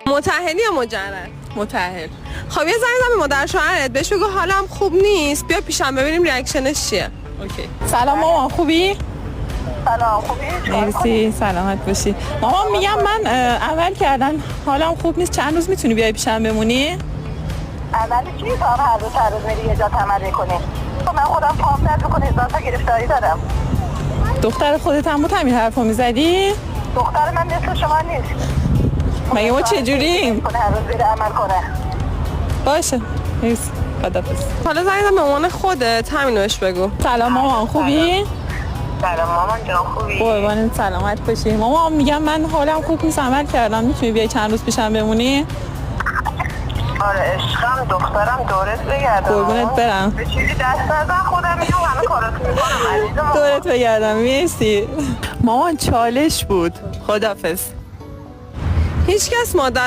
متأهلی یا مجرد؟ متأهل. خب یه زنگ بزن به مادر شوهرت بهش بگو حالم خوب نیست، بیا پیشم ببینیم ریاکشنش چیه. اوکی. سلام مامان، خوبی؟ سلام، خوبی؟ مرسی، سلامت باشی. مامان میگم من عمل کردن حالم خوب نیست، چند روز میتونی بیای پیشم بمونی؟ عملی چی؟ تا هر روز میری یه جا تمرین کنی. من خودم پام درد میکنه، احساس گرفتاری دارم. دختر خودت هم بود همین حرفو میزدی؟ دختر من مثل شما نیست. مگه ما چجوریم؟ هر روز بره عمل کنه. باشه. مرسی. خدافظ. حالا زنگ بزن به مامان خودت، همینو بهش بگو. سلام مامان، خوبی؟ سلام مامان جان، خوبی؟ قربانت، سلامت باشی. مامان میگم من حالم خوب نیست، عمل کردم، میتونی بیای چند روز پیشم بمونی؟ آره عشقم، دخترم دورت بگردم. قربونت برم. به چیزی دست نزن، خودم میام همه کاراتو میکنم عزیزم. دورت بگردم. مرسی. مامان چالش بود. خدافظ. هیچ کس مادر